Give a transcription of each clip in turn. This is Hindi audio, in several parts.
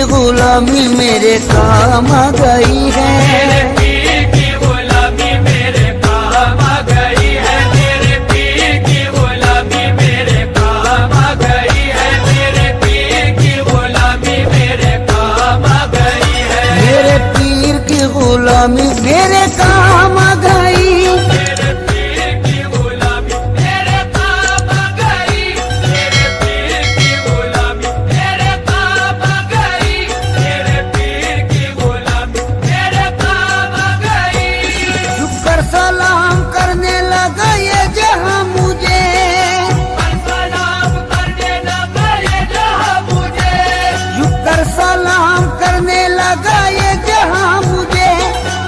गुलामी मेरे काम आ गई है। मेरे पीर की गुलामी मेरे काम आ गई है। मेरे पीर की गुलामी मेरे काम आ गई है। मेरे पीर की गुलामी मेरे काम आ गई है। मेरे पीर की गुलामी मेरे काम आ गई। मेरे पीर की गुलामी मेरे काम आ गई। मेरे पीर की गुलामी मेरे काम आ गई। मेरे पीर की गुलामी मेरे काम आ गई। झुककर सलाम करने लगा ये जहां मुझे, सलाम करने लगा ये जहां मुझे। झुककर सलाम करने लगा ये जहां मुझे।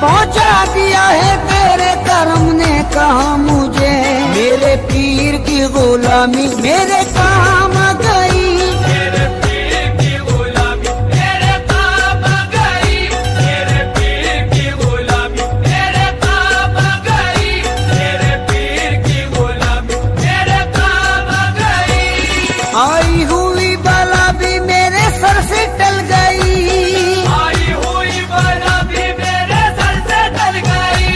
पहुंचा दिया है तेरे करम ने कहा मुझे। मेरे पीर की गुलामी मेरे काम आ गई। मेरे पीर की गुलामी मेरे काम आ गई। मेरे पीर की गुलामी मेरे काम आ गई। मेरे पीर की गुलामी मेरे काम आ गई। आई हुई बला भी मेरे सर से टल गई। आई हुई बला भी मेरे सर से टल गई।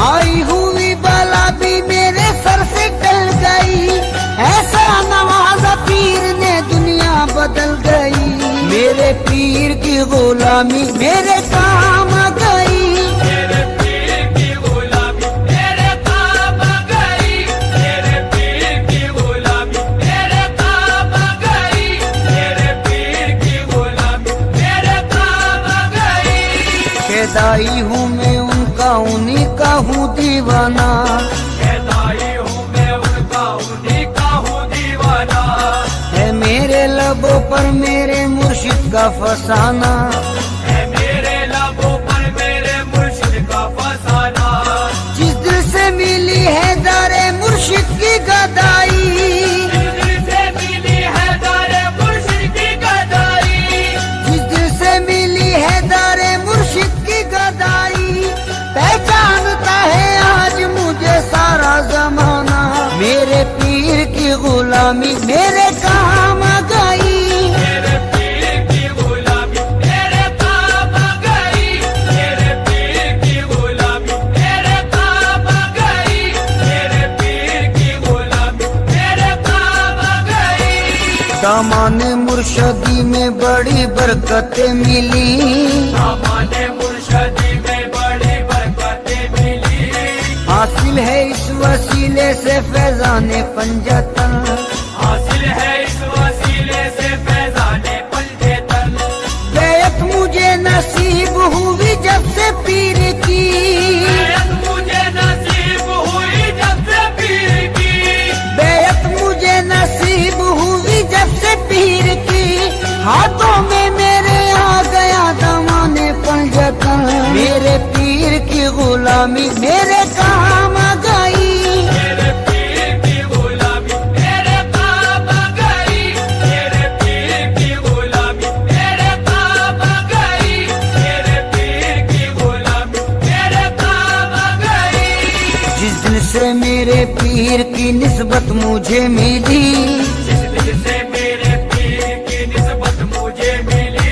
आई हुई बला भी मेरे सर से टल गई। ऐसा नवाजा पीर ने दुनिया बदल गई। मेरे पीर की गुलामी मेरे काम आ गई। मेरे पीर की गुलामी मेरे काम आ गई। मेरे पीर की गुलामी मेरे काम आ गई। मेरे पीर की गुलामी मेरे काम आ गई। खेदाई हूँ मैं उनका, उन्हीं का हूँ दीवाना। कहताई हूँ मैं उनका, उन्हीं का हूँ दीवाना। है मेरे लबों पर मेरे मुर्शिद का फसाना। है मेरे लबों पर मेरे मुर्शिद का फसाना। जिस दिल से मिली है दारे मुर्शिद की गदाई। जिस दिल से मिली है दारे मुर्शिद की गदाई। जिस दिल से मिली है दारे मुर्शिद की गदाई। पहचानता है आज मुझे सारा जमाना। मेरे पीर की गुलामी मेरे काम आ गई। मेरे पीर की गुलामी मेरे काम आ गई। मेरे पीर की गुलामी मेरे काम आ गई। मेरे पीर की गुलामी मेरे काम आ गई। दामाने मुर्शदी में बड़ी बरकतें मिली। हमारे मुर्शदी में बड़ी बरकतें मिली। हासिल है इस वसीले से फैजाने पंजतन। हासिल है इस वसीले से फैजाने पंजेतन। बैत मुझे नसीब हुई जब से पीर की। बैत मुझे नसीब हुई जब से पीर की। बैत मुझे नसीब हुई जब से पीर की। हाथों में मेरे आ गया दमाने पंजतन। मेरे पीर की गुलामी मेरे काम आ गई। मेरे पीर की गुलामी मेरे काम आ गई। मेरे पीर की गुलामी मेरे काम आ गई। मेरे पीर की गुलामी मेरे काम आ गई। जिस दिन से मेरे पीर की निस्बत मुझे मिली। जिस दिन से मेरे पीर की निस्बत मुझे मिली।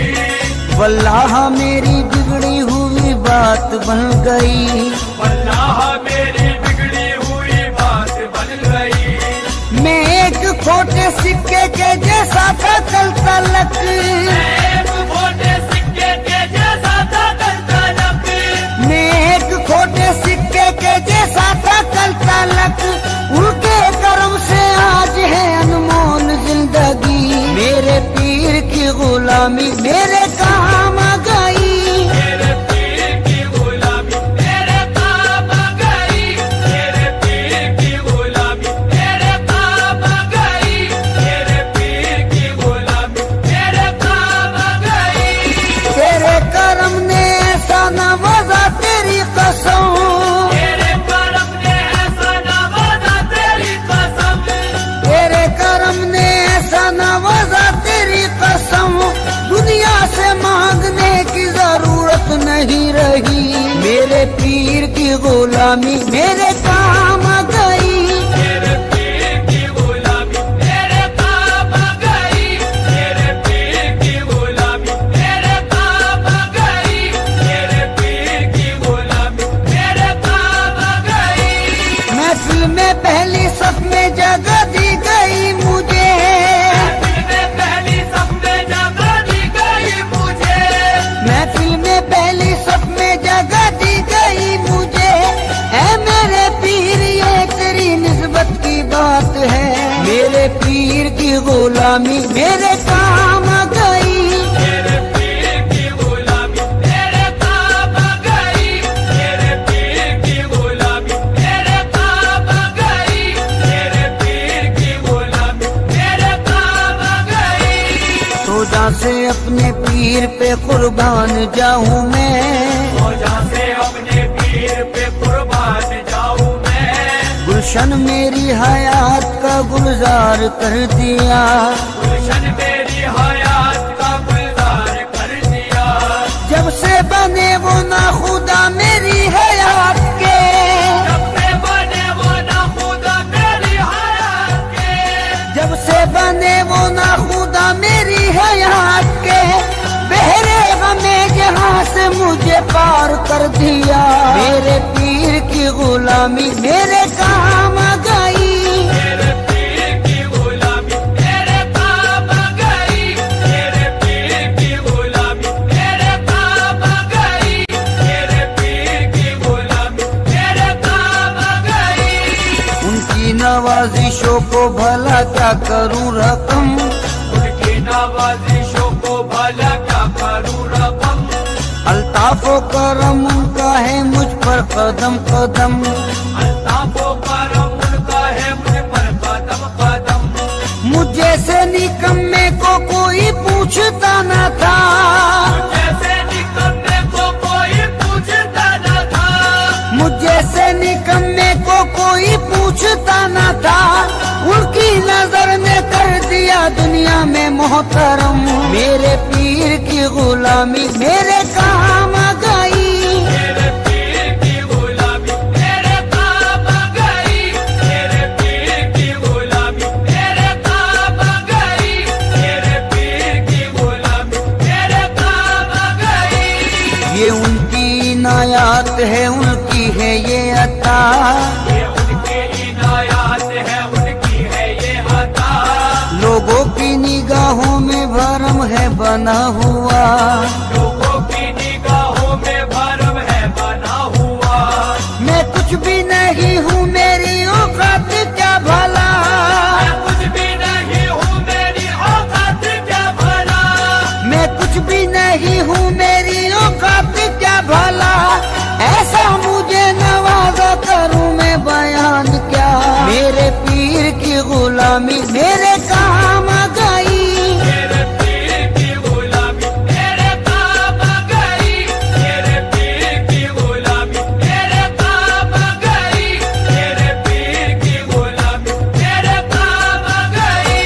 वल्लाह मेरी बिगड़ी हुई बात बन गई। वल्लाह मेरी बिगड़ी हुई बात बन गई। मैं एक खोटे सिक्के के जैसा था कल तलक। एक खोटे सिक्के के जैसा था कल तलक। मैं एक खोटे सिक्के के जैसा था कल तलक। उनके करम से आज है अनमोल जिंदगी। मेरे पीर की गुलामी मेरे काम आ गई। मेरे पीर की गुलामी मेरे काम आ गई। मेरे पीर की गुलामी मेरे काम आ गई। मेरे पीर की गुलामी मेरे काम आ गई। तेरे करम ने ऐसा नवाजा तेरी कसम। तेरे करम ने ऐसा नवाजा तेरी कसम। तेरे करम ने ऐसा नवाजा तेरी कसम। दुनिया से मांगने की जरूरत नहीं रही। मेरे पीर की गुलामी मेरे काम आ गई। मेरे पीर की गुलामी मेरे काम आ गई। मेरे पीर की गुलामी मेरे गुलामी मेरे काम आ गई। मेरे पीर की गुलामी मेरे काम आ गई। मेरे पीर की गुलामी मेरे काम आ गई। मेरे पीर की गुलामी मेरे काम आ गई। रोजा से अपने पीर पे कुर्बान जाऊं मैं, रोजा से अपने पीर पे कुर्बान जाऊं मैं। गुलशन मेरी हयात का गुलजार कर दिया, गुलशन मेरी हयात का गुलजार कर दिया। जब से बने वो ना खुदा मेरी हयात के, जब से बने वो ना खुदा मेरी हयात के। जब से बने वो ना खुदा मेरी हयात के, बहरे गमे जहां से मुझे पार कर दिया। मेरे पीर की गुलामी मेरे काम आ गई। मेरे पीर की गुलामी मेरे काम आ गई। मेरे पीर की गुलामी मेरे काम आ गई। मेरे पीर की गुलामी मेरे काम आ गई। उनकी नवाजिशों को भला क्या करूं रकम, उनकी नवाजिशों को भला क्या करूं रकम। अल्ताफो करम उनका है मुझ पर कदम कदम, अल्ताफो करम उनका है मुझ पर कदम कदम। मुझे से निकम्मे को कोई पूछता न था, जैसे निकम्मे को कोई पूछता न था। मुझे से निकम्मे को कोई पूछता न था। उनकी नजर ने कर दिया दुनिया में मोहतरम। मेरे पीर की गुलामी मेरे काम आ गई। मेरे पीर की गुलामी मेरे काम आ गई। मेरे पीर की गुलामी मेरे काम आ गई। मेरे पीर की गुलामी मेरे काम आ गई। ये उनकी इनायत है, उनकी है ये अता, ये उनकी इनायत है, उनकी है ये अता। लोगों की निगाहों में भरम है बना हुआ। लोगों की निगाहों में भरम है बना हुआ। मैं कुछ भी नहीं हूँ मेरी औकात क्या भला, मैं कुछ भी नहीं हूँ मेरी औकात क्या भला। मैं कुछ भी नहीं हूँ मेरी औकात क्या भला। ऐसा मुझे नवाजा करूँ मैं बयान क्या। मेरे पीर की गुलामी मेरे काम आ गई। मेरे पीर की गुलामी मेरे काम आ गई। मेरे पीर की गुलामी मेरे काम आ गई। मेरे पीर की गुलामी मेरे काम आ गई।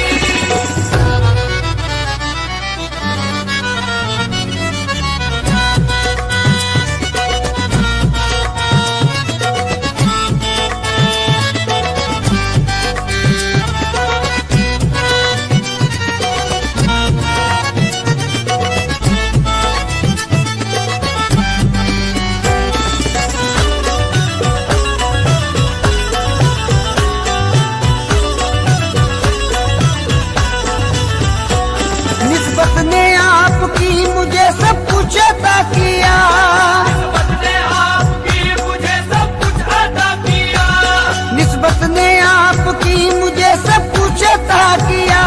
निस्बत ने आपकी मुझे सब कुछ अता किया, निस्बत ने आपकी मुझे सब कुछ अता किया। निस्बत ने आपकी मुझे सब कुछ अता किया।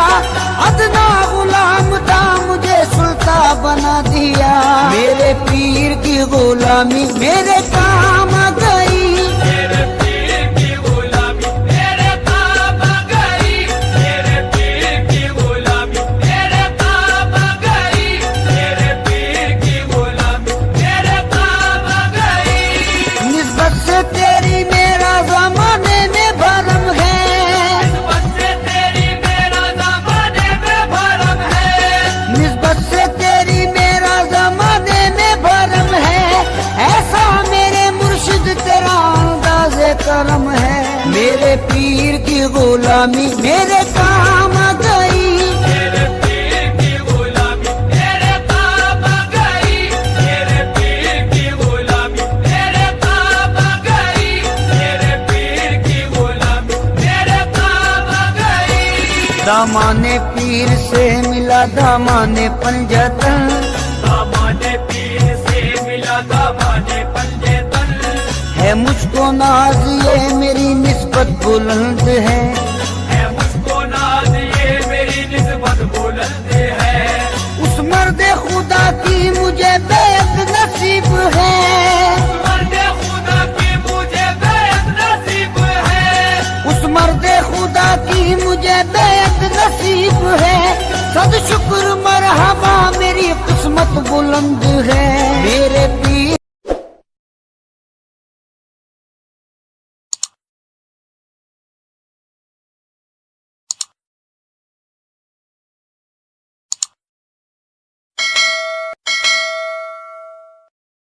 अदना गुलाम था मुझे सुल्तान बना दिया। मेरे पीर की गुलामी मेरे काम आ गई। मेरे पीर की गुलामी मेरे काम आ गई। मेरे पीर की गुलामी मेरे काम आ गई। मेरे पीर की गुलामी मेरे काम आ गई। निस्बत से तेरी मेरा जमाने में भरम है, निस्बत से तेरी मेरा ज़माने में भरम है। निस्बत से तेरी मेरा जमाने में भरम है। ऐसा मेरे मुर्शिद तेरा अंदाज़े करम है। मेरे पीर की गुलामी मेरे काम आ गई। मेरे पीर की गुलामी मेरे काम आ गई। मेरे पीर की गुलामी मेरे काम आ गई। मेरे पीर की गुलामी मेरे काम आ गई। दामाने पीर से मिला दामाने पंजतन, दामाने पीर से मिला दामाने पंजतन। है मुझको नाज ये मेरी निस्बत बुलंद है। मुझको नाज ये मेरी निस्बत मर्दे खुदा की मुझे बेअद नसीब है, सद शुक्र मरहबा मेरी किस्मत बुलंद है। मेरे पीर